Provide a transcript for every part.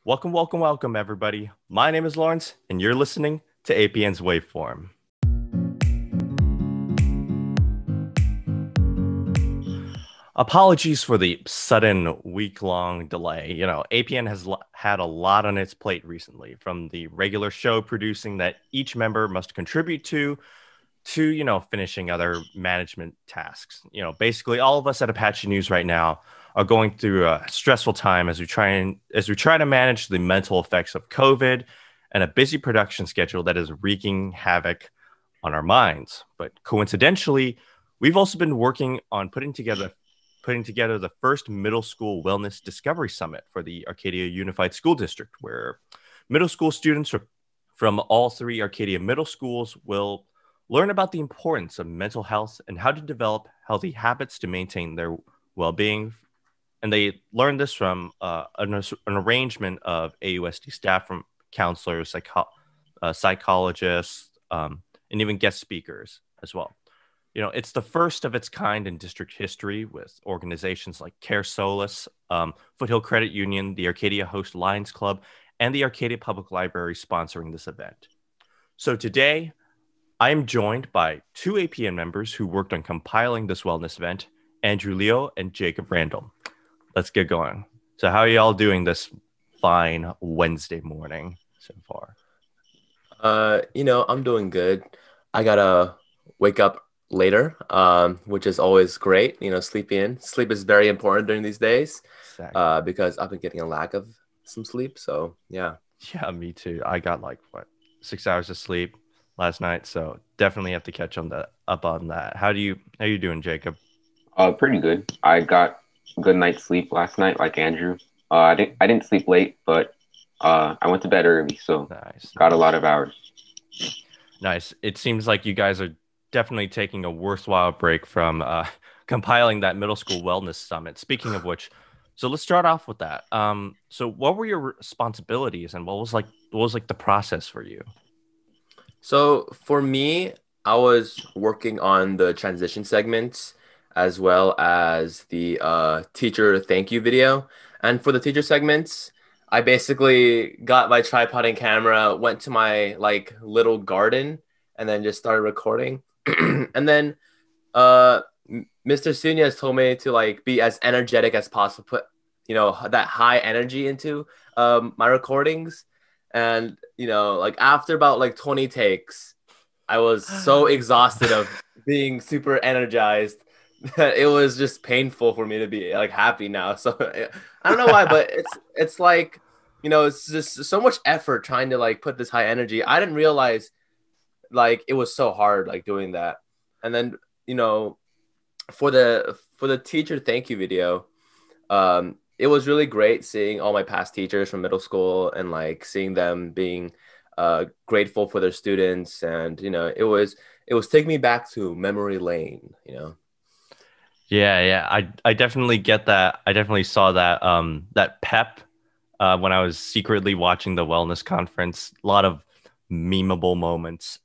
Welcome, welcome, welcome, everybody. My name is Lawrence, and you're listening to APN's Waveform. Apologies for the sudden week-long delay. APN has had a lot on its plate recently, from the regular show producing that each member must contribute to, finishing other management tasks. Basically all of us at Apache News right now are going through a stressful time as we try to manage the mental effects of COVID and a busy production schedule that is wreaking havoc on our minds. But coincidentally, we've also been working on putting together the first middle school wellness discovery summit for the Arcadia Unified School District, where middle school students from all three Arcadia middle schools will learn about the importance of mental health and how to develop healthy habits to maintain their well-being. And they learned this from an arrangement of AUSD staff, from counselors, psychologists, and even guest speakers as well. It's the first of its kind in district history, with organizations like Care Solace, Foothill Credit Union, the Arcadia Host Lions Club, and the Arcadia Public Library sponsoring this event. So today, I am joined by two APN members who worked on compiling this wellness event, Andrew Leo and Jacob Randall. Let's get going. So how are y'all doing this fine Wednesday morning so far? I'm doing good. I gotta wake up later, which is always great. Sleep in. Sleep is very important during these days, Exactly. because I've been getting a lack of some sleep. So yeah. Yeah, me too. I got 6 hours of sleep last night, so definitely have to catch up on that. How you doing, Jacob? Pretty good. I got a good night's sleep last night, like Andrew. I didn't sleep late, but I went to bed early, so Nice, got a nice, lot of hours. nice. It seems like you guys are definitely taking a worthwhile break from compiling that middle school wellness summit. Speaking of which, so let's start off with that. So what were your responsibilities, and what was the process for you? So for me, I was working on the transition segments as well as the teacher thank you video. And for the teacher segments, I basically got my tripod and camera, went to my like little garden, and then just started recording. And then Mr. Sunya has told me to like be as energetic as possible, put that high energy into my recordings. And like after about like 20 takes, I was so exhausted of being super energized that it was just painful for me to be like happy now. So I don't know why, but it's like it's just so much effort trying to like put this high energy. I didn't realize like it was so hard like doing that. And then for the teacher thank you video, it was really great seeing all my past teachers from middle school and like seeing them being grateful for their students. And it was taking me back to memory lane. Yeah. I definitely get that. I definitely saw that pep when I was secretly watching the wellness conference. A lot of memeable moments.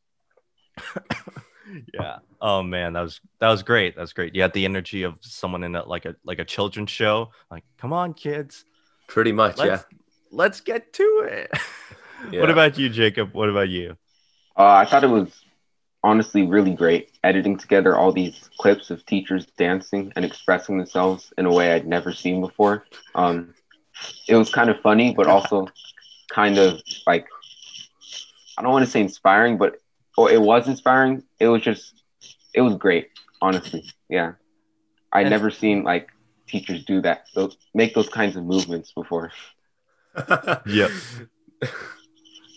Yeah. Oh man, that was great. That was great. You had the energy of someone in a children's show. Like, come on, kids, Pretty much, yeah. let's let's get to it. What Yeah. about you, Jacob? What about you? I thought it was honestly really great editing together all these clips of teachers dancing and expressing themselves in a way I'd never seen before. It was kind of funny, but also kind of like, I don't want to say inspiring, but it was inspiring. It was great, honestly. Yeah. I'd And never seen like teachers do that, make those kinds of movements before. yep,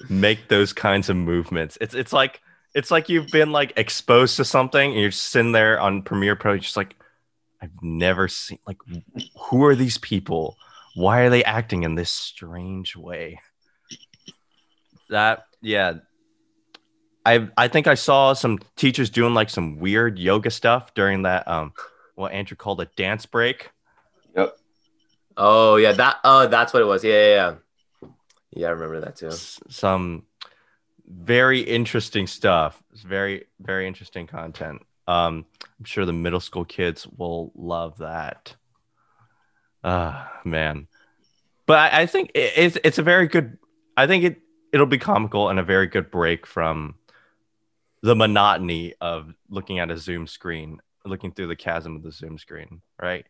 make those kinds of movements. It's like you've been like exposed to something, and you're just sitting there on Premiere Pro, just like, I've never seen, like, who are these people? Why are they acting in this strange way? That yeah, I think I saw some teachers doing like some weird yoga stuff during that what Andrew called a dance break. Yep. Oh yeah, that's what it was. Yeah. Yeah, I remember that too. Some very interesting stuff. It's very, very interesting content. I'm sure the middle school kids will love that. Man. But I think it's a very good. I think it'll be comical and a very good break from the monotony of looking at a Zoom screen, looking through the chasm of the Zoom screen, right?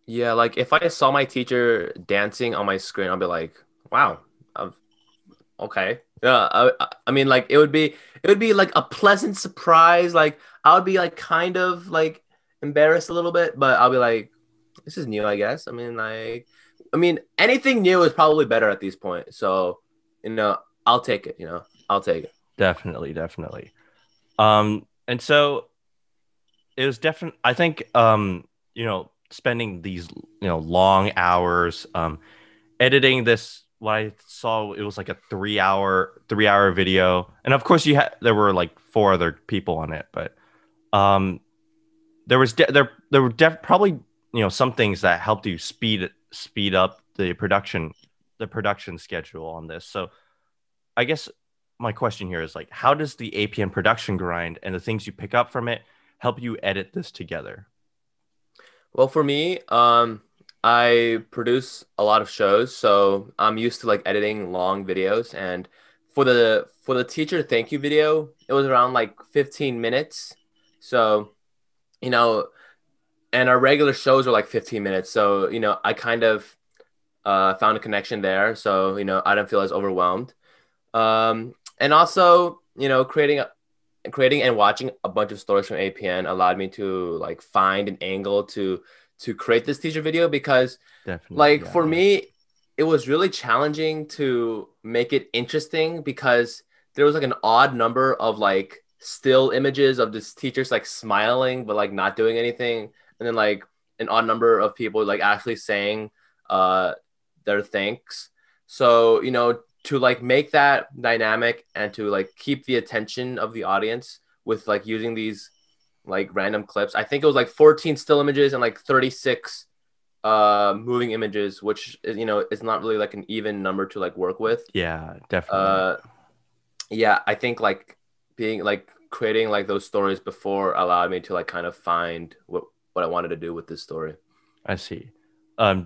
Yeah, like if I saw my teacher dancing on my screen, I'll be like, "Wow, okay." Yeah, I mean, like it would be like a pleasant surprise. Like I would be like kind of like embarrassed a little bit, but I'll be like, "This is new, I guess." I mean, anything new is probably better at this point. So, I'll take it. I'll take it. Definitely, definitely. And so it was definitely. I think spending these long hours editing this. What I saw, it was like a three hour video, and of course there were like four other people on it, but there was there were probably some things that helped you speed up the production schedule on this. So I guess my question here is like, how does the APN production grind and the things you pick up from it help you edit this together? Well, for me, I produce a lot of shows, so I'm used to like editing long videos. And for the teacher thank you video, it was around like 15 minutes. So, you know, and our regular shows are like 15 minutes. So, I kind of found a connection there. So, I don't feel as overwhelmed. And also, creating and watching a bunch of stories from APN allowed me to like find an angle to create this teaser video, because Definitely, like yeah, for yeah. me it was really challenging to make it interesting, because there was like an odd number of like still images of this teachers like smiling but like not doing anything, and then like an odd number of people like actually saying uh their thanks. So to like make that dynamic and to like keep the attention of the audience with like using these like random clips. I think it was like 14 still images and like 36 moving images, which is not really like an even number to like work with. Yeah, definitely. Uh yeah, I think like being like creating like those stories before allowed me to like kind of find what I wanted to do with this story. I see.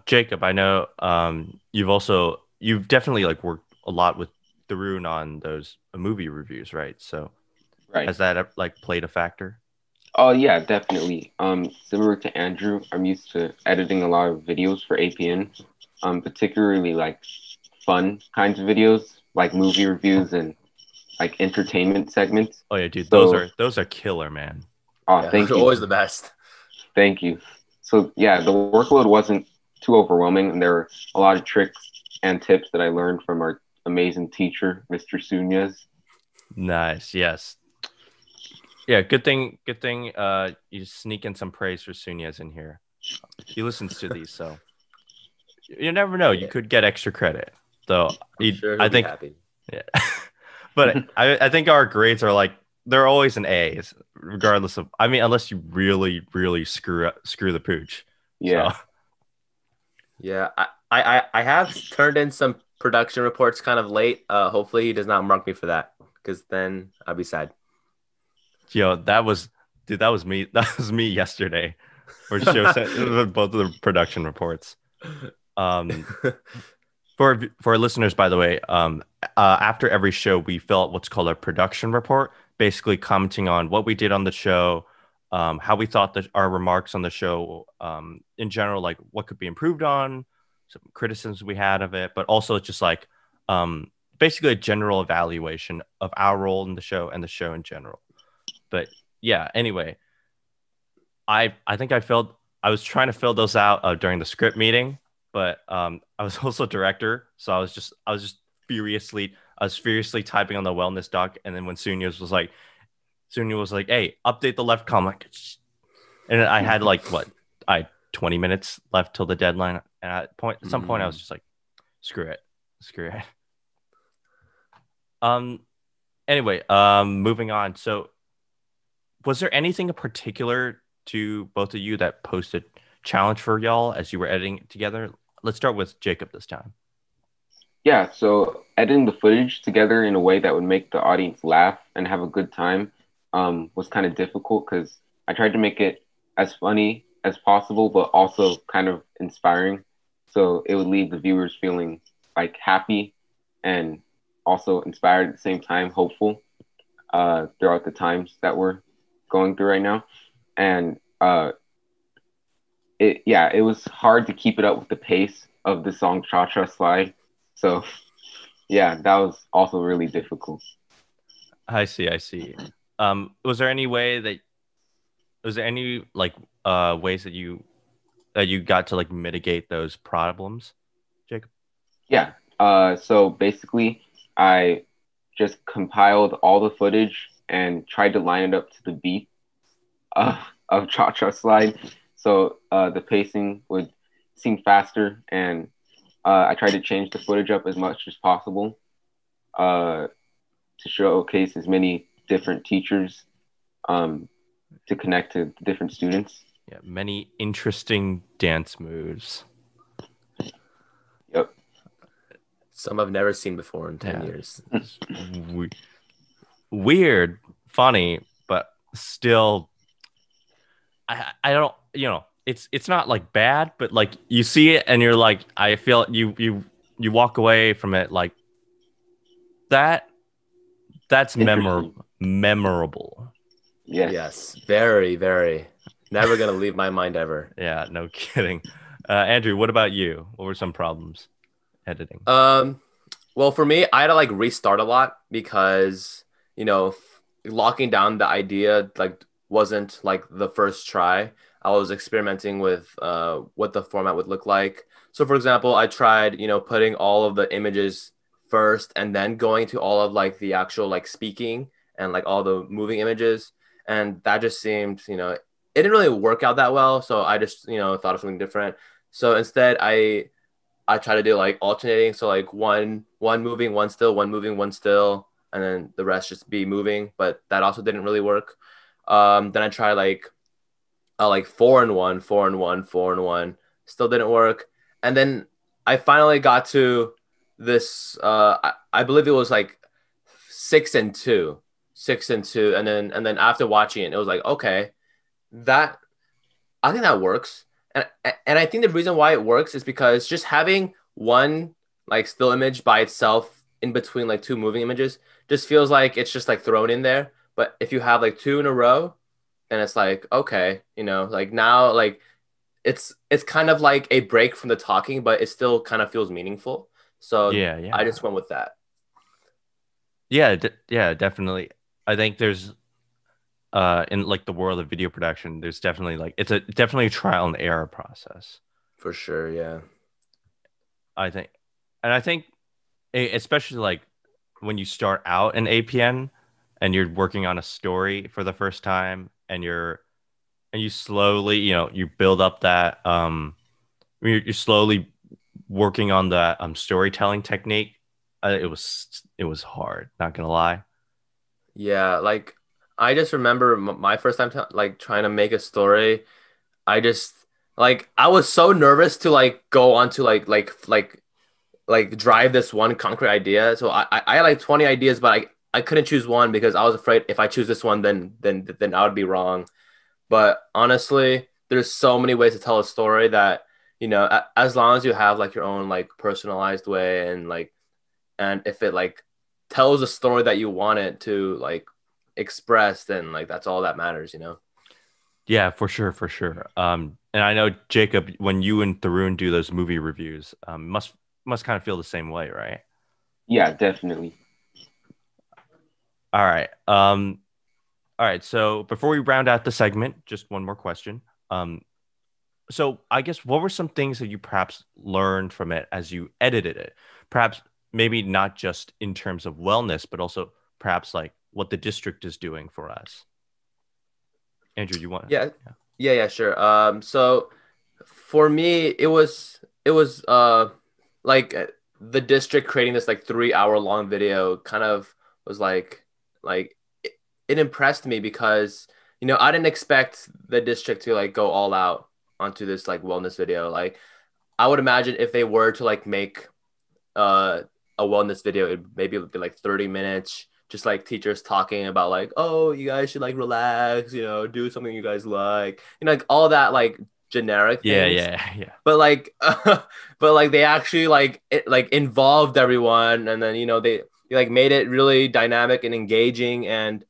Jacob, I know you've definitely like worked a lot with Darun on those movie reviews, right? So Right. has that like played a factor? Oh yeah, definitely. Similar to Andrew, I'm used to editing a lot of videos for APN, particularly like fun kinds of videos, like movie reviews and like entertainment segments. Oh yeah, dude, So, those are killer, man. oh, Yeah, those thank are you, always the best. thank you. So yeah, the workload wasn't too overwhelming, and there were a lot of tricks and tips that I learned from our amazing teacher, Mr. Sunez. Nice. Yes. Yeah, good thing you sneak in some praise for Sunez in here. He listens to these, so you never know. You Yeah. could get extra credit. Though I'm sure he'll I be think happy. yeah. But I think our grades are like they're always an A's, regardless of unless you really, really screw the pooch. Yeah. So Yeah, I have turned in some production reports kind of late. Hopefully he does not mark me for that, because then I'll be sad. that was me. That was me yesterday. For show set both of the production reports. Um for our listeners, by the way, after every show, we fill out what's called a production report, basically commenting on what we did on the show, how we thought that our remarks on the show, in general, like what could be improved on, some criticisms we had of it, but also it's just like basically a general evaluation of our role in the show and the show in general. But yeah, anyway, I think I was trying to fill those out during the script meeting, but I was also director, so I was furiously typing on the wellness doc, and then when Sunya was like, "Hey, update the left column," and I had like 20 minutes left till the deadline, and at some point I was just like, screw it. Anyway, moving on. So, was there anything in particular to both of you that posed a challenge for y'all as you were editing it together? Let's start with Jacob this time. Yeah, so editing the footage together in a way that would make the audience laugh and have a good time was kind of difficult, because I tried to make it as funny as possible, but also kind of inspiring. So it would leave the viewers feeling like happy and also inspired at the same time, hopeful throughout the times that we're going through right now. And it was hard to keep it up with the pace of the song Cha Cha Slide. So yeah, that was also really difficult. I see. Was there any way that was there any like ways that you got to like mitigate those problems, Jacob? Yeah. So basically, I just compiled all the footage and tried to line it up to the beat of Cha Cha Slide. So the pacing would seem faster, and I tried to change the footage up as much as possible to showcase as many different teachers to connect to different students. Yeah, many interesting dance moves. Yep. Some I've never seen before in 10 years. Weird, funny, but still, I don't, it's not like bad, but like you see it and you're like, I feel you walk away from it like that's memorable. Yes. Very, very. Never gonna leave my mind ever. Yeah, no kidding. Andrew, what about you? What were some problems editing? Well, for me, I had to like restart a lot because, locking down the idea like wasn't like the first try. I was experimenting with what the format would look like. So for example, I tried, putting all of the images first and then going to all of like the actual like speaking and like all the moving images. And that just seemed, it didn't really work out that well. So I just, thought of something different. So instead I try to do like alternating. So like one moving, one still, one moving, one still, and then the rest just be moving. But that also didn't really work. Then I tried like 4 and 1, 4 and 1, 4 and 1. Still didn't work. And then I finally got to this. I believe it was like 6 and 2, 6 and 2. And then after watching it, it was like, okay, I think that works. And I think the reason why it works is because just having one like still image by itself in between like two moving images just feels like it's just like thrown in there. But if you have like two in a row, and it's like, okay, like now like it's kind of like a break from the talking, but it still kind of feels meaningful. So Yeah. I just went with that. Yeah, definitely. I think there's in like the world of video production, there's definitely like it's definitely a trial and error process. For sure, yeah. I think especially like when you start out in APN and you're working on a story for the first time and you slowly, you build up that you're slowly working on that storytelling technique. It was hard, not gonna lie. Yeah, like I just remember my first time like trying to make a story. I just like I was so nervous to like go on to like drive this one concrete idea. So I had like 20 ideas, but I couldn't choose one because I was afraid if I choose this one, then I would be wrong. But honestly, there's so many ways to tell a story that, as long as you have like your own like personalized way and if it like tells a story that you want it to like express, then like that's all that matters. Yeah, for sure. And I know Jacob, when you and Tharun do those movie reviews, must kind of feel the same way, right? Yeah, definitely. All right. All right. So before we round out the segment, just one more question. So I guess what were some things that you perhaps learned from it as you edited it? Perhaps maybe not just in terms of wellness, but also perhaps like what the district is doing for us. Andrew, you want? Yeah, sure. So for me, it was like the district creating this like 3 hour long video kind of was like it impressed me because I didn't expect the district to like go all out onto this like wellness video. Like I would imagine if they were to like make a wellness video, it maybe would be like 30 minutes, just like teachers talking about like, oh, you guys should like relax, do something you guys like, like all that like generic Yeah, things. yeah. But like, but like they actually like it, like involved everyone, and then they like made it really dynamic and engaging, and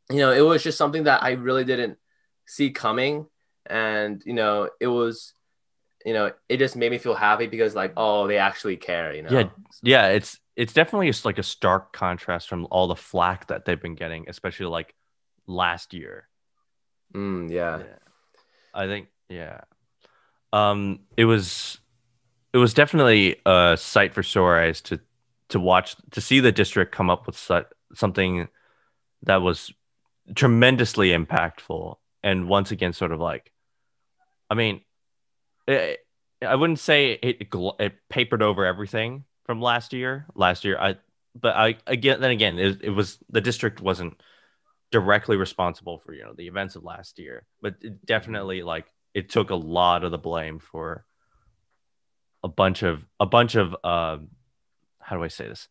it was just something that I really didn't see coming, and it was it just made me feel happy because like, oh, they actually care. Yeah, yeah. It's definitely just like a stark contrast from all the flack that they've been getting, especially like last year. Yeah. I think it was definitely a sight for sore eyes to watch, to see the district come up with something that was tremendously impactful, and once again sort of like, I mean, I wouldn't say it papered over everything from last year. It was, the district wasn't directly responsible for the events of last year, but it definitely like it took a lot of the blame for a bunch of how do I say this,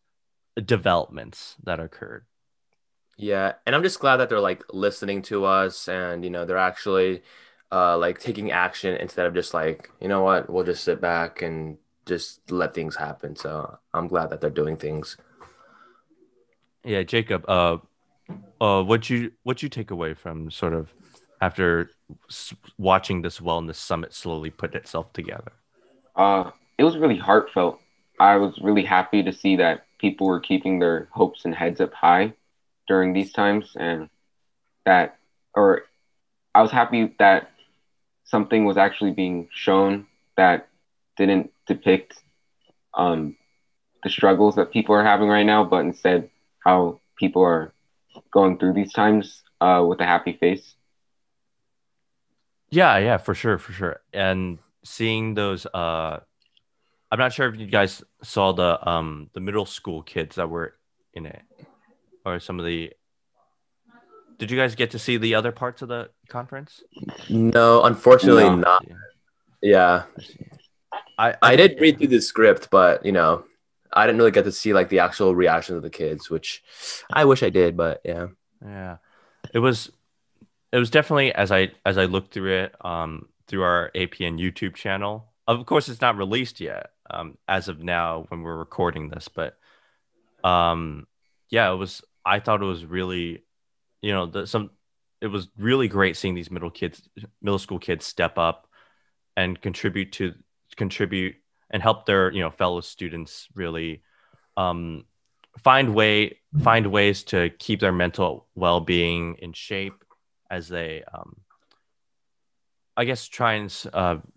developments that occurred. Yeah, and I'm just glad that they're like listening to us, and they're actually like taking action instead of just like, you know what, we'll just sit back and just let things happen. So I'm glad that they're doing things. Yeah, Jacob, what you take away from sort of after watching this wellness summit slowly put itself together? It was really heartfelt. I was really happy to see that people were keeping their hopes and heads up high during these times, and that, or I was happy that something was actually being shown that didn't depict the struggles that people are having right now, but instead how people are going through these times with a happy face. Yeah, for sure. And seeing those, I'm not sure if you guys saw the middle school kids that were in it, or some of the. Did you guys get to see the other parts of the conference? No, unfortunately No. not. Yeah. I did read through the script, but I didn't really get to see like the actual reaction of the kids, which I wish I did, but yeah. Yeah. It was definitely, as I looked through it, through our APN YouTube channel. Of course, it's not released yet, as of now when we're recording this, but yeah, I thought it was really, it was really great seeing these middle school kids step up and contribute and help their fellow students really find ways to keep their mental well-being in shape as they I guess try and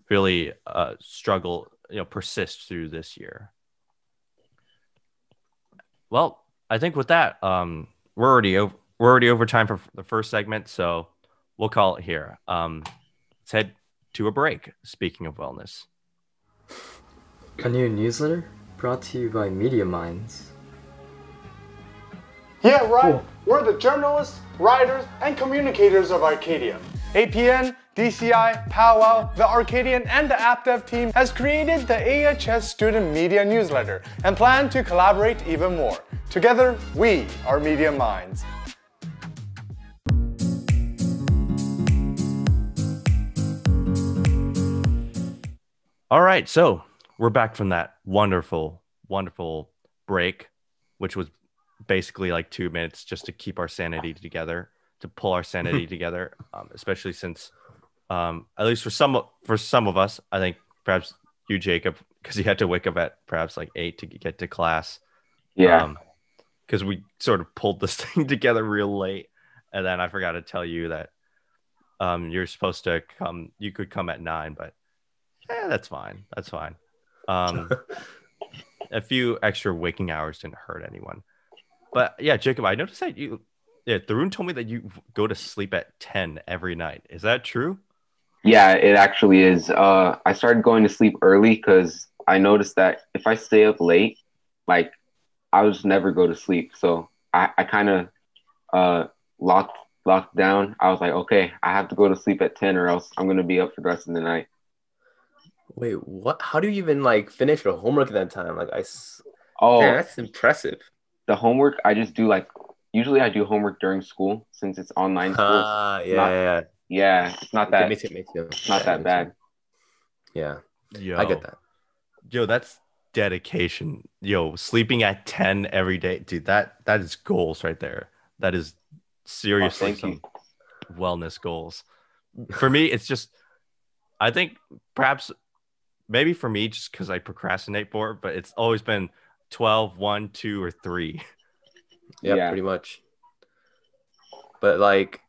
really struggle, persist through this year. Well, I think with that, we're already over time for the first segment, so we'll call it here. Let's head to a break. Speaking of wellness, a new newsletter brought to you by Media Minds. Yeah, right. Cool. We're the journalists, writers, and communicators of Arcadia. APN, DCI, Powwow, the Arcadian, and the App Dev team has created the AHS Student Media Newsletter and plan to collaborate even more. Together, we are Media Minds. All right, so we're back from that wonderful break, which was basically like 2 minutes just to keep our sanity together, to pull our sanity together, especially since at least for some of us, I think perhaps you, Jacob, because you had to wake up at perhaps like 8 to get to class. Yeah. Because we sort of pulled this thing together real late, and then I forgot to tell you that you're supposed to come. You could come at 9, but that's fine. A few extra waking hours didn't hurt anyone. But yeah, Jacob, I noticed that Tharun told me that you go to sleep at 10 every night. Is that true? Yeah, it actually is. I started going to sleep early because I noticed that if I stay up late, like I would just never go to sleep. So I kind of locked down. I was like, okay, I have to go to sleep at 10 or else I'm going to be up for the rest of the night. Wait, what? How do you even like finish your homework at that time? Like Oh, damn, that's impressive. The homework I just do, like, usually I do homework during school since it's online school. Yeah. Yeah, it's not that Me too. it's not that bad. Yeah, Yo, I get that. Yo, that's dedication. Yo, sleeping at 10 every day, dude. That is goals right there. That is seriously thank you. some wellness goals. For me, it's just I think perhaps maybe for me just because I procrastinate more, but it's always been 12, 1, 2, or 3. Yeah, pretty much. But like,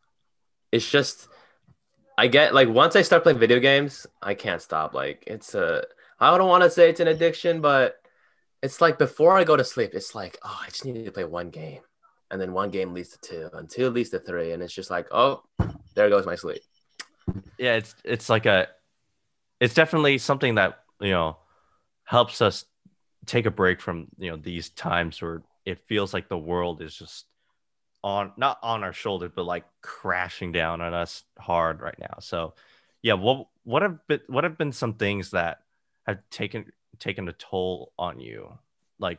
it's just I get like once I start playing video games, I can't stop. Like I don't want to say it's an addiction, but it's like before I go to sleep, it's like, oh, I just need to play one game. And then one game leads to two, and two leads to three. And it's just like, oh, there goes my sleep. Yeah, it's definitely something that, helps us take a break from, these times where it feels like the world is just not on our shoulders, but like crashing down on us hard right now. So yeah, what have been some things that have taken a toll on you? Like,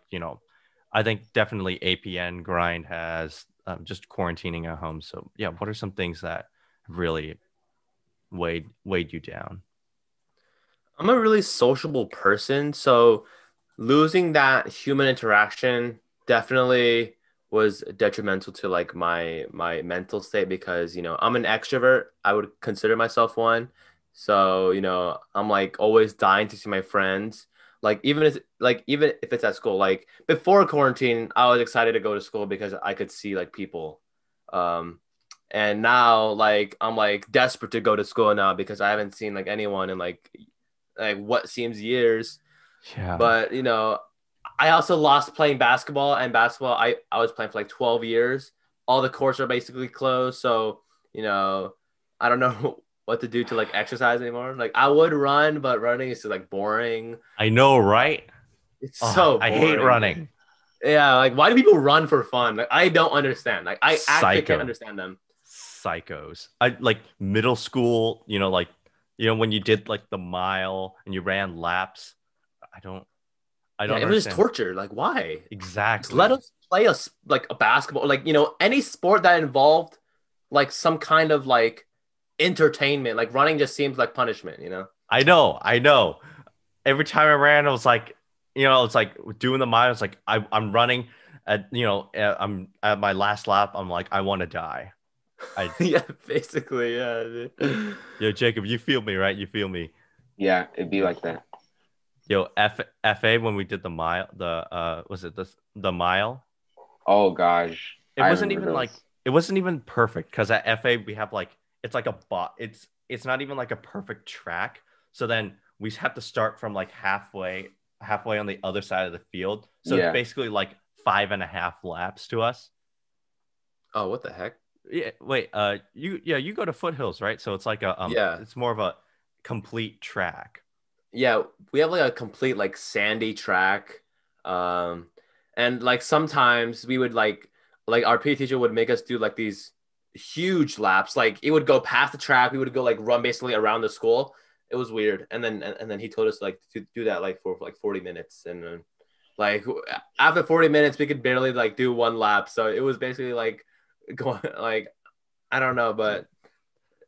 I think definitely APN grind has, just quarantining at home. So yeah, what are some things that really weighed you down? I'm a really sociable person, so losing that human interaction definitely was detrimental to like my mental state because I'm an extrovert. I would consider myself one. So, I'm like always dying to see my friends. Like even if it's at school, like before quarantine, I was excited to go to school because I could see like people. Um and now like I'm like desperate to go to school now because I haven't seen like anyone in like what seems years. Yeah. But I also lost playing basketball, and basketball I was playing for like 12 years. All the courts are basically closed, so I don't know what to do to like exercise anymore. Like I would run, but running is just like boring. I know, right? It's Oh, so I boring. hate running. Yeah, like why do people run for fun? Like I don't understand. Like I actually can't understand them. Psychos. I like middle school, like when you did like the mile and you ran laps. I don't Yeah, it was just torture. Like why? Exactly. Just let us play like a basketball, like any sport that involved like some kind of like entertainment. Like running just seems like punishment. I know. Every time I ran, I was like, it's like doing the mile. It's like I'm running I'm at my last lap. I'm like, I want to die. Yeah, basically, yeah. Dude. Yo, Jacob, you feel me, right? You feel me? Yeah, it'd be like that. Yo, FA when we did the mile, was it the mile? Oh gosh, it wasn't even perfect because at FA we have like it's like a bot. It's not even like a perfect track. So then we have to start from like halfway on the other side of the field. So it's basically like 5.5 laps to us. Oh, what the heck? Yeah, wait. You go to Foothills, right? So it's like it's more of a complete track. Yeah, we have like a complete like sandy track, and like sometimes we would like our PE teacher would make us do like these huge laps. Like it would go past the track, we would go like run basically around the school. It was weird, and then he told us like to do that like for like 40 minutes, and then like after 40 minutes we could barely like do one lap. So it was basically like going like I don't know, but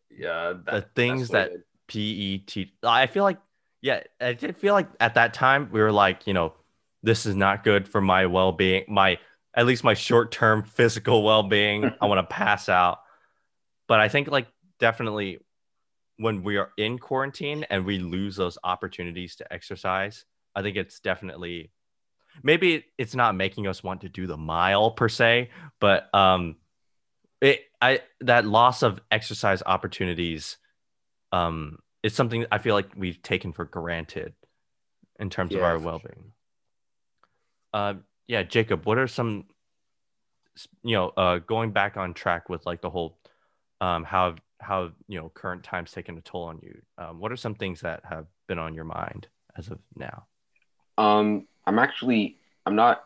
yeah, the things that PE teach. I feel like I did feel like at that time we were like, this is not good for my well-being, at least my short-term physical well-being. I want to pass out. But I think like definitely when we are in quarantine and we lose those opportunities to exercise, I think it's definitely maybe it's not making us want to do the mile per se, but that loss of exercise opportunities it's something I feel like we've taken for granted in terms of our well-being. Yeah, Jacob, what are some, going back on track with like the whole, how current times taken a toll on you? What are some things that have been on your mind as of now? I'm not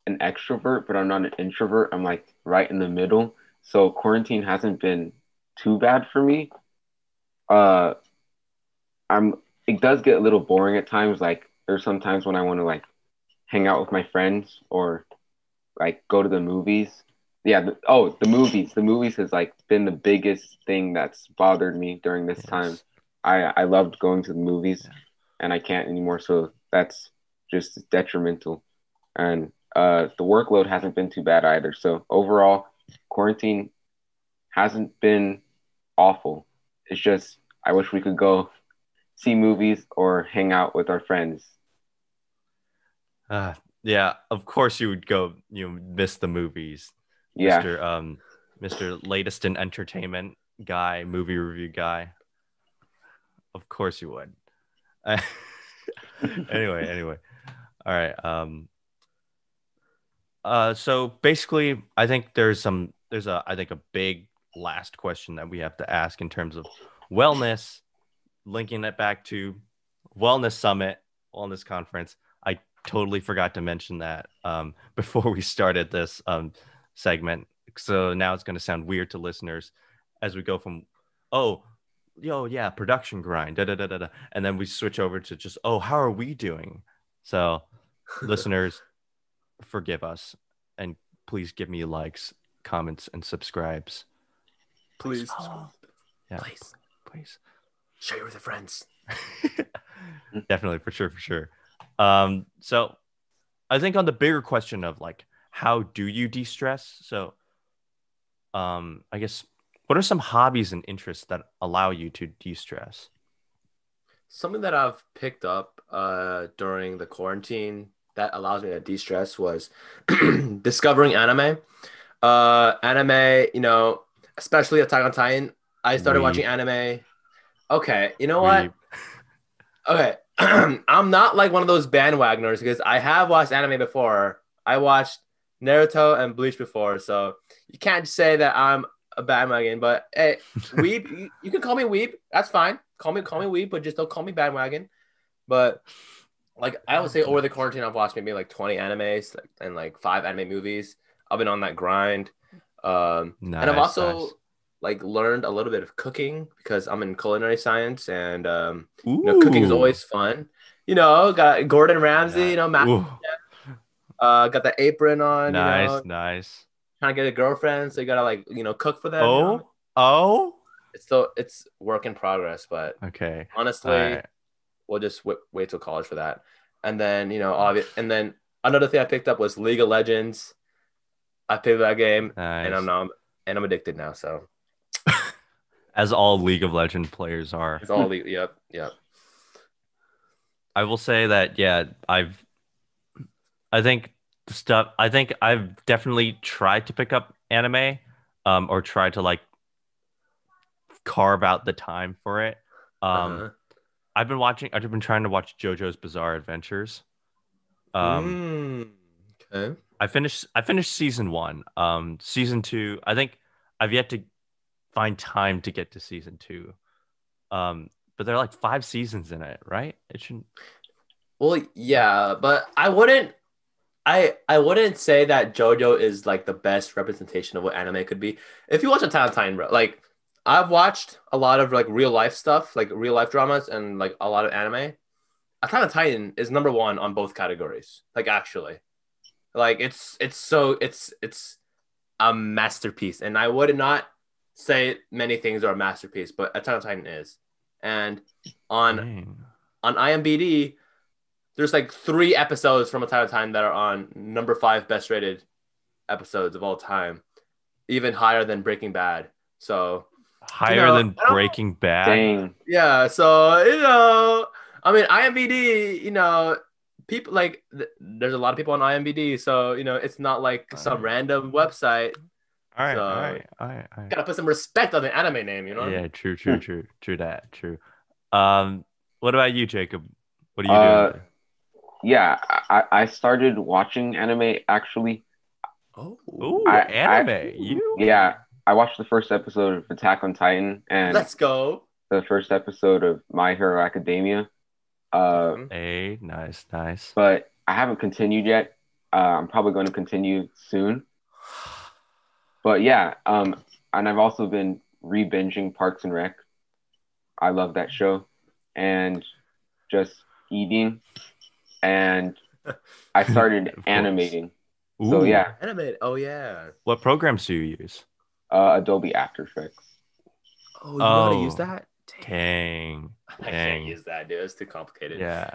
an extrovert, but I'm not an introvert. I'm like right in the middle. So quarantine hasn't been too bad for me. It does get a little boring at times. Like there's some times when I want to like hang out with my friends or like go to the movies. yeah. The movies. The movies has like been the biggest thing that's bothered me during this time. I loved going to the movies, and I can't anymore. So that's just detrimental. And the workload hasn't been too bad either. So overall, quarantine hasn't been awful. It's just I wish we could go see movies or hang out with our friends. Yeah, of course you would go. You miss the movies, Yeah. Mr. Latest in Entertainment guy, movie review guy. Of course you would. Anyway, all right. So basically, I think there's a big last question that we have to ask in terms of wellness, linking it back to Wellness Summit, Wellness Conference. I totally forgot to mention that before we started this segment. So now it's going to sound weird to listeners as we go from, production grind, and then we switch over to just, how are we doing? So listeners, forgive us, and please give me likes, comments, and subscribes. Please. Yeah, please. Share with your friends. Definitely, for sure. So I think on the bigger question of like, how do you de-stress? So I guess, what are some hobbies and interests that allow you to de-stress? Something that I've picked up during the quarantine that allows me to de-stress was discovering anime. Anime, especially Attack on Titan. I started watching anime. Okay, you know what? Okay, I'm not like one of those bandwagoners because I have watched anime before. I watched Naruto and Bleach before, so you can't say that I'm a bandwagon. But hey, weeb, you can call me weeb. That's fine. Call me weeb, but just don't call me bandwagon. But like I would say, over the quarantine, I've watched maybe like 20 animes and like 5 anime movies. I've been on that grind, and I've also like learned a little bit of cooking because I'm in culinary science, and cooking is always fun. Got Gordon Ramsay, master chef. Got the apron on. Nice. Trying to get a girlfriend, so you gotta cook for them. It's work in progress, but okay. Honestly, we'll just wait till college for that. And then and then another thing I picked up was League of Legends. I played that game, and I'm addicted now. So, as all League of Legends players are, it's all League. Yep. I will say that I think I've definitely tried to pick up anime, or try to like carve out the time for it. I've been trying to watch JoJo's Bizarre Adventures. Okay. I finished season 1. Season 2, I think I've yet to find time to get to season 2. But there are like 5 seasons in it, right? It shouldn't. Well, yeah, but I wouldn't say that JoJo is like the best representation of what anime could be. If you watch Attack on Titan, bro, like I've watched a lot of like real life stuff, like real life dramas, and like a lot of anime. Attack on Titan is number 1 on both categories. Like actually, like it's a masterpiece, and I would not say many things are a masterpiece, but Attack on Titan is. And on IMDb, there's like 3 episodes from Attack on Titan that are on number 5 best rated episodes of all time, even higher than Breaking Bad. So higher than Breaking Bad. Dang. Yeah, so I mean IMDb, people like there's a lot of people on IMDb, so it's not like some random website. All right. Gotta put some respect on the anime name, Yeah, true that. True. What about you, Jacob? What are you doing? Yeah, I started watching anime actually. Anime. You? Yeah, I watched the first episode of Attack on Titan and let's go. The first episode of My Hero Academia. Nice. But I haven't continued yet. I'm probably going to continue soon. But yeah, and I've also been re-binging Parks and Rec. I love that show. And just eating. And I started animating. So Ooh. yeah, Animate. Oh yeah. What programs do you use? Adobe After Effects. Oh, you know how to use Oh, that? dang. I can't use that, dude. It's too complicated. Yeah.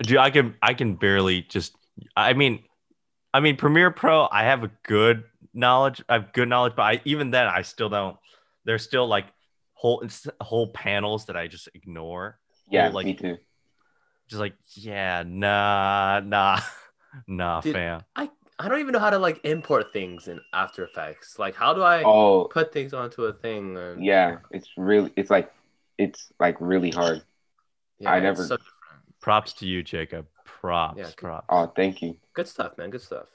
Dude, I can barely just I mean Premiere Pro, I have a good knowledge. I have good knowledge, but even then I still don't. There's still like whole panels that I just ignore. Yeah, Like me too. just like, yeah, nah, nah, Dude, fam. I don't even know how to like import things in After Effects. Like, how do I Oh, put things onto a thing? And yeah, it's like really hard. yeah, I it's never. so Props to you, Jacob. yeah, Props. Oh, thank you. good stuff, man. Good stuff.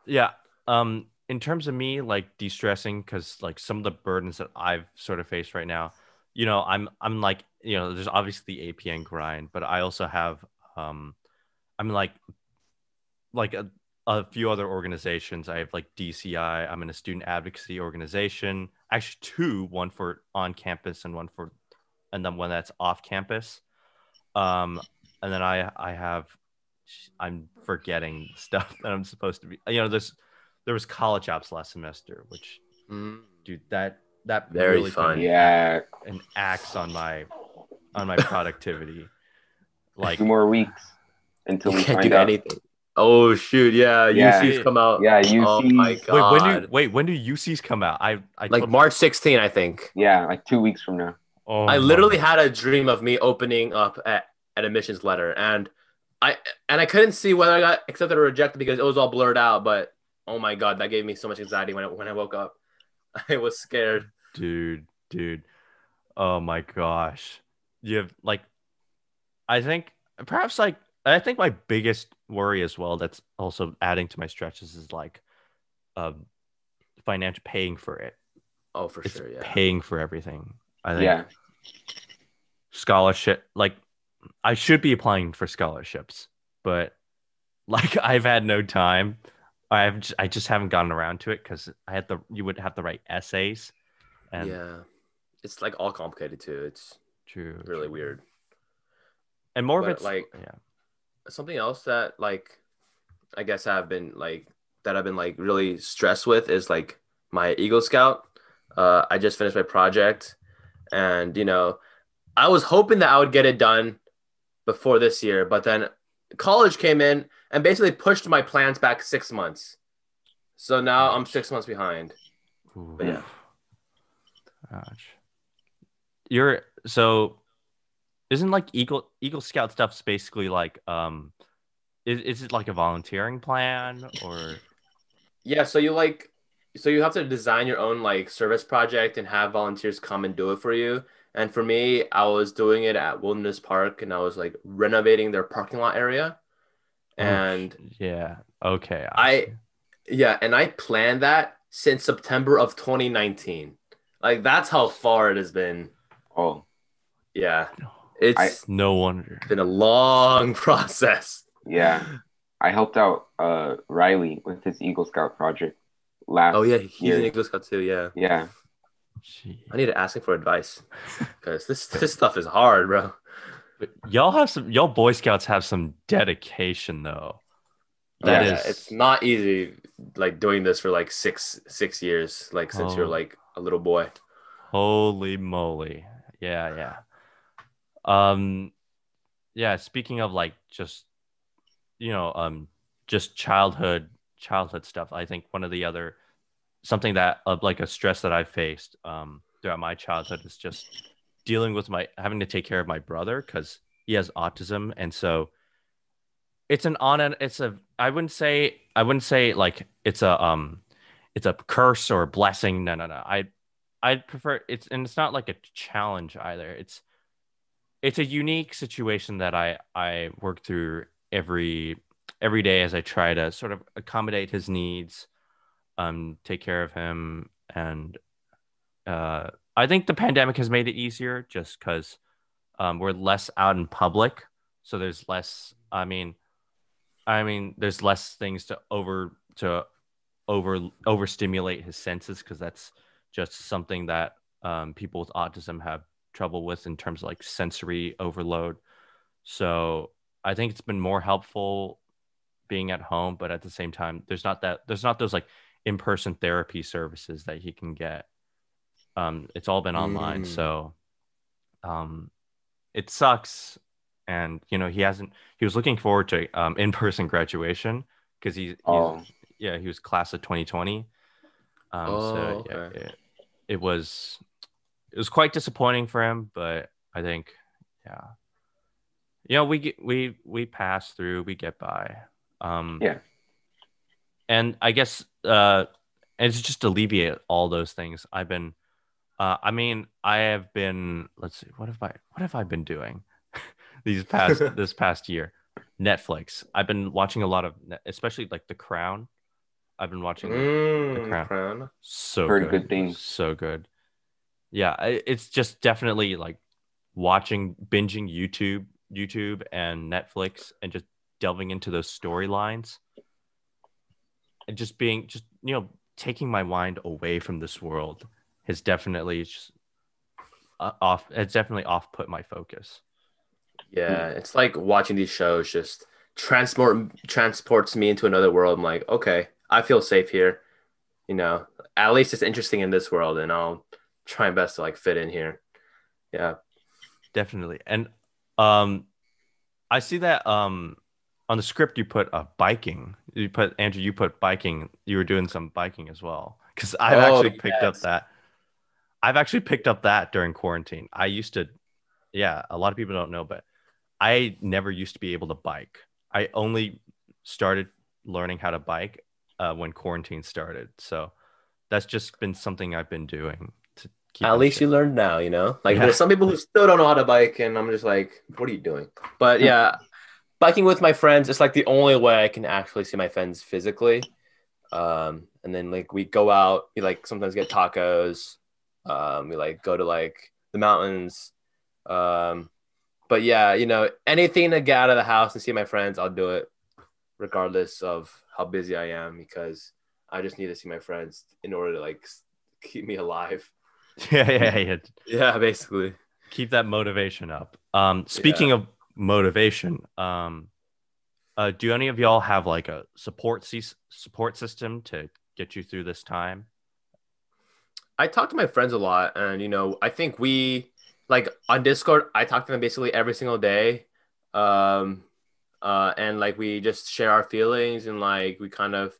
Yeah. In terms of me like de-stressing, because like some of the burdens that I've sort of faced right now, I'm like, there's obviously the APN grind, but I also have I'm like a few other organizations. I have like DCI. I'm in a student advocacy organization. Actually, two, one for on campus and then one that's off campus. Um, and then I have, I'm forgetting stuff that I'm supposed to be. There was college apps last semester, which, dude, that Very really fun. put Yeah, an axe on my productivity. Like, 2 more weeks until You we can't find do out. anything. Oh shoot, yeah. Yeah. UC's come out. Yeah, Oh my UC's. god. when do UCs come out? I Like March 16, I think. Yeah, like 2 weeks from now. Oh I my literally had a dream of me opening up an admissions letter, and I couldn't see whether I got accepted or rejected because it was all blurred out. But oh my god, that gave me so much anxiety when I woke up. I was scared. dude. Oh my gosh. You have like, I think perhaps like, I think my biggest worry as well, that's also adding to my stretches, is like um financial paying for it. Oh, for It's sure, yeah. paying for everything. I think Yeah. scholarship, like I should be applying for scholarships, but like I've had no time. I just haven't gotten around to it because you would have to write essays, and Yeah, it's like all complicated too. It's true, really true. weird. And more of But it's like yeah. something else that like I guess I've been like really stressed with is like my Eagle Scout. I just finished my project, and I was hoping that I would get it done before this year, but then college came in and basically pushed my plans back 6 months. So now I'm 6 months behind. Ooh. But yeah. Ouch. You're so isn't like Eagle Scout stuff's basically like is it like a volunteering plan or Yeah, so you have to design your own like service project and have volunteers come and do it for you. And for me, I was doing it at Wilderness Park and I was like renovating their parking lot area. And yeah, okay, I yeah, and I planned that since September of 2019. Like that's how far it has been. Oh, Yeah. It's no wonder. been a long process. yeah. I helped out Riley with his Eagle Scout project last Oh yeah, he's year. an Eagle Scout too, yeah. Yeah. Gee. I need to ask him for advice because this stuff is hard, bro. But y'all Boy Scouts have some dedication though. Yeah, That is it's not easy like doing this for like six years, like since you're Oh. like a little boy. holy moly. Yeah. Yeah, speaking of like just just childhood stuff, I think one of the other something that like a stress that I faced throughout my childhood is just dealing with having to take care of my brother because he has autism, and so it's I wouldn't say like it's a curse or a blessing. No. I'd prefer it's not like a challenge either. It's a unique situation that I work through every day as I try to sort of accommodate his needs, take care of him, and I think the pandemic has made it easier just because we're less out in public, so there's less. There's less things to overstimulate his senses because that's just something that people with autism have trouble with in terms of like sensory overload. So I think it's been more helpful being at home, but at the same time, there's not those like in-person therapy services that he can get. It's all been online, so it sucks. And he was looking forward to in-person graduation because he was class of 2020. Okay. It was quite disappointing for him, but I think we pass through, we get by. And I guess and it's just to alleviate all those things. I've been I have been, let's see, what have I been doing this past year? Netflix. I've been watching a lot of, especially like The Crown. I've been watching The Crown. So heard good things. So good. Yeah, it's just definitely like binging YouTube and Netflix and just delving into those storylines and just taking my mind away from this world has definitely off-put my focus. Yeah, it's like watching these shows just transports me into another world. I'm like, okay, I feel safe here. At least it's interesting in this world, and I'll try my best to like fit in here. Yeah, definitely. And I see that on the script you put biking. You put biking. You were doing some biking as well, because I've actually picked up that. I've actually picked up that during quarantine. I used to, a lot of people don't know, but I never used to be able to bike. I only started learning how to bike when quarantine started. So that's just been something I've been doing to keep. At least you learned now, Like there's some people who still don't know how to bike, and I'm just like, what are you doing? But yeah, biking with my friends, it's like the only way I can actually see my friends physically. And then like we go out, we like sometimes get tacos. We like go to like the mountains. But yeah, anything to get out of the house and see my friends, I'll do it regardless of how busy I am, because I just need to see my friends in order to like keep me alive. Yeah, basically. Keep that motivation up. Speaking of motivation, do any of y'all have like a support system to get you through this time? I talk to my friends a lot, and I think we like on Discord, I talk to them basically every single day. And like we just share our feelings, and like we kind of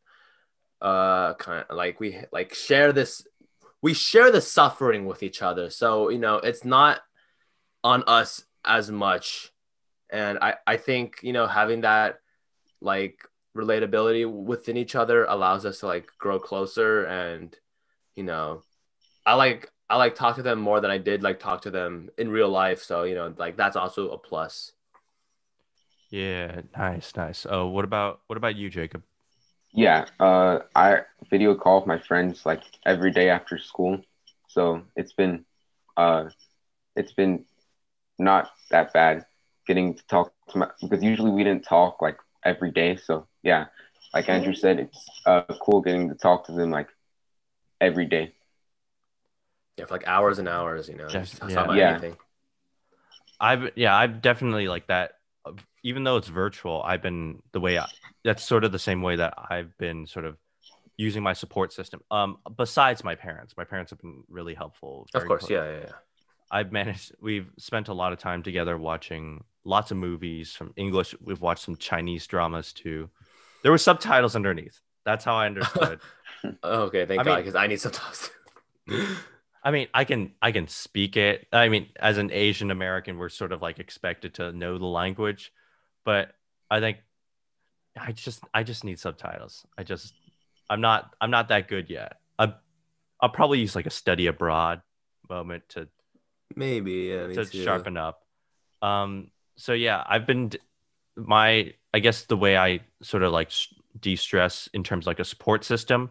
like we like share the suffering with each other. So, it's not on us as much. And I think, having that like relatability within each other allows us to like grow closer. And, I like talk to them more than I did like talk to them in real life. So, like that's also a plus. Yeah, nice. Oh, what about you, Jacob? Yeah, I video call with my friends like every day after school. So it's been not that bad getting to talk to because usually we didn't talk like every day. So yeah, like Andrew said, it's cool getting to talk to them like every day. Yeah, for like hours and hours, just talk about anything. I've definitely like that. Even though it's virtual, that's sort of the same way that I've been sort of using my support system. Besides my parents have been really helpful. Of course, yeah. We've spent a lot of time together watching lots of movies from English. We've watched some Chinese dramas too. There were subtitles underneath. That's how I understood. Okay, thank God, because I need subtitles too. I mean, I can speak it. I mean, as an Asian American, we're sort of like expected to know the language, but I think I just need subtitles. I'm not that good yet. I'll probably use like a study abroad moment to sharpen up. So yeah, I've been I guess the way I sort of like de-stress in terms of like a support system,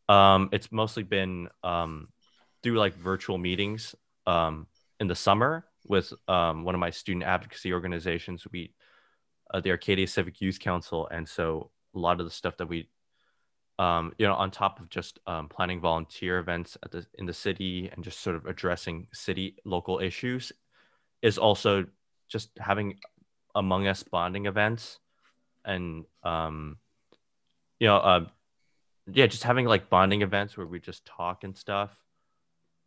it's mostly been through like virtual meetings in the summer with one of my student advocacy organizations, the Arcadia Civic Youth Council. And so a lot of the stuff that we, on top of just planning volunteer events in the city and just sort of addressing local issues, is also just having Among Us bonding events and you know, yeah, just having like bonding events where we just talk and stuff.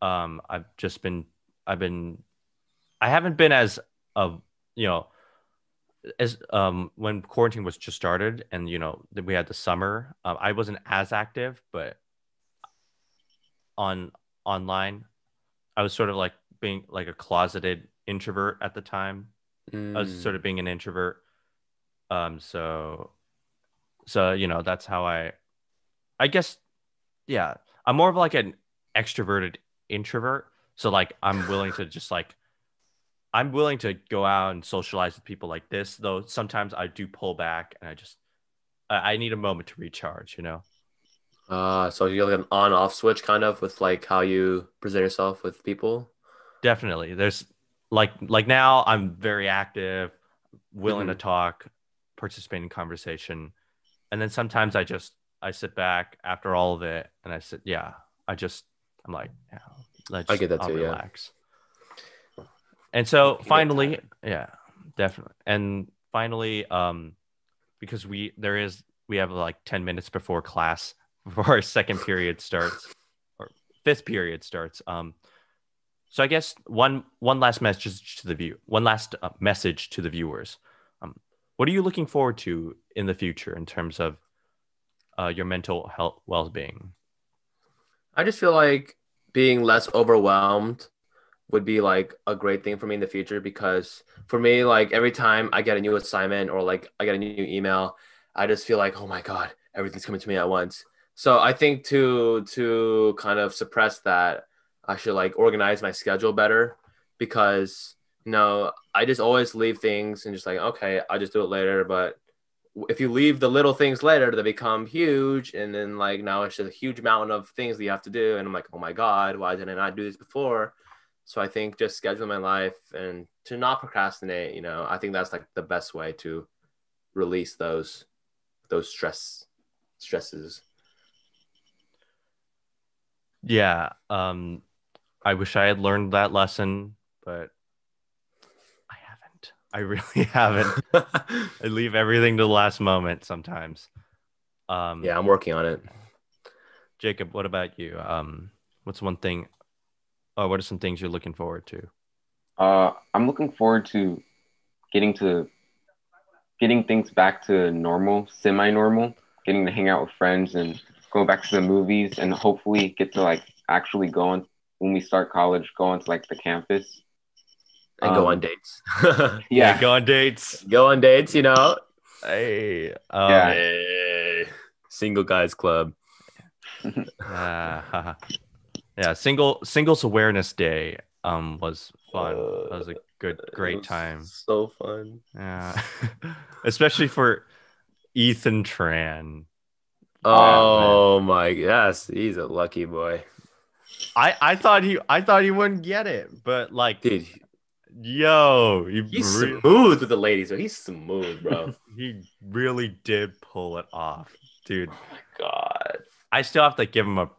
I've just been, I've been, I haven't been as you know, as when quarantine was just started, and you know, we had the summer. I wasn't as active, but on online, I was sort of like being like a closeted introvert at the time. I was sort of being an introvert. So you know, that's how I guess, yeah, I'm more of like an extroverted introvert. So like I'm willing to just like I'm willing to go out and socialize with people like this, though sometimes I do pull back and I need a moment to recharge, you know. So you're like an on-off switch kind of with like how you present yourself with people. Definitely. There's like now I'm very active, willing to talk, participate in conversation. And then sometimes I sit back after all of it and I'm like, yeah, I get that I'll too, relax. And so finally, yeah, definitely. And finally, because we have like 10 minutes before class, before our second period starts, or fifth period starts. So I guess one last message to the viewers. What are you looking forward to in the future in terms of your mental health well-being? I just feel like being less overwhelmed would be like a great thing for me in the future, because for me, like every time I get a new assignment or like I get a new email, I just feel like, oh my God, everything's coming to me at once. So I think to kind of suppress that, I should like organize my schedule better, because I just always leave things and just like, okay, I'll just do it later. But if you leave the little things later, they become huge. And then like now it's just a huge mountain of things that you have to do. And I'm like, oh my God, why didn't I not do this before? So I think just schedule my life and to not procrastinate, I think that's like the best way to release those stresses. Yeah. I wish I had learned that lesson, but I haven't. I really haven't. I leave everything to the last moment sometimes. Yeah, I'm working on it. Jacob, what about you? What's one thing? What are some things you're looking forward to? I'm looking forward to getting things back to normal, semi-normal, getting to hang out with friends and go back to the movies, and hopefully get to like actually go on when we start college, go onto like the campus and go on dates. Yeah, go on dates. Go on dates, Hey, hey, single guys club. Yeah, singles awareness day was fun. That was a great time. So fun. Yeah. Especially for Ethan Tran. Oh my yes, he's a lucky boy. I thought he wouldn't get it, but like, dude, he's smooth with the ladies. So he's smooth, bro. He really did pull it off, dude. Oh my God. I still have to give him a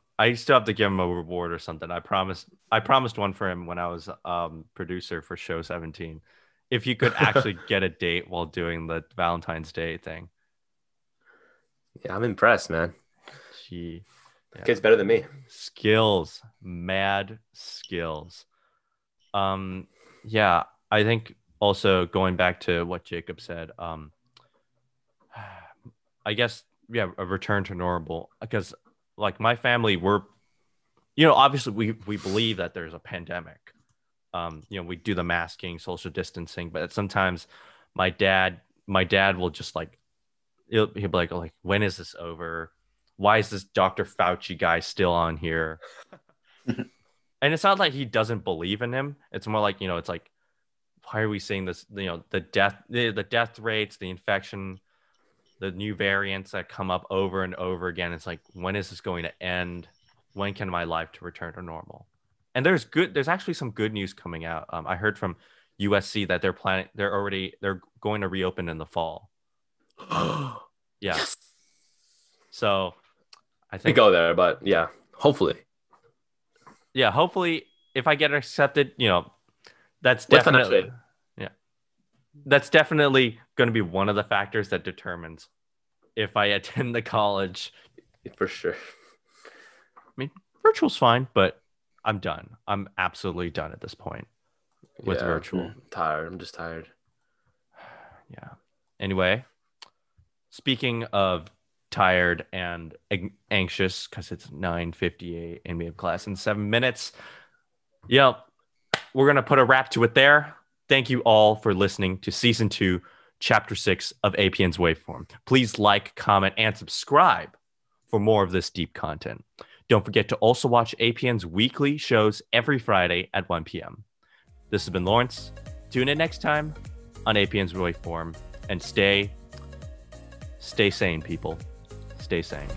reward or something. I promised one for him when I was producer for show 17. If he could actually get a date while doing the Valentine's Day thing. Yeah, I'm impressed, man. Kid's better than me. Skills, mad skills. Yeah, I think also going back to what Jacob said, I guess, yeah, a return to normal, because like my family, obviously we believe that there's a pandemic. We do the masking, social distancing, but sometimes my dad will just like, he'll be like, when is this over? Why is this Dr. Fauci guy still on here? And it's not like he doesn't believe in him. It's more like, it's like, why are we seeing this? The death rates, the infection, the new variants that come up over and over again. It's like, when is this going to end? When can my life to return to normal? And there's actually some good news coming out. I heard from USC that they're going to reopen in the fall. Yeah. Yes. So I think we go there, but yeah, hopefully. Yeah, hopefully if I get accepted, that's definitely. Yeah. that's definitely going to be one of the factors that determines if I attend the college. For sure. I mean, virtual's fine, but I'm done. I'm absolutely done at this point with virtual. I'm tired. I'm just tired. Yeah. Anyway, speaking of tired and anxious, because it's 9:58 and we have class in 7 minutes. Yep. We're going to put a wrap to it there. Thank you all for listening to Season 2, Chapter 6 of APN's Waveform. Please like, comment, and subscribe for more of this deep content. Don't forget to also watch APN's weekly shows every Friday at 1 p.m. This has been Lawrence. Tune in next time on APN's Waveform. And stay sane, people. Stay sane.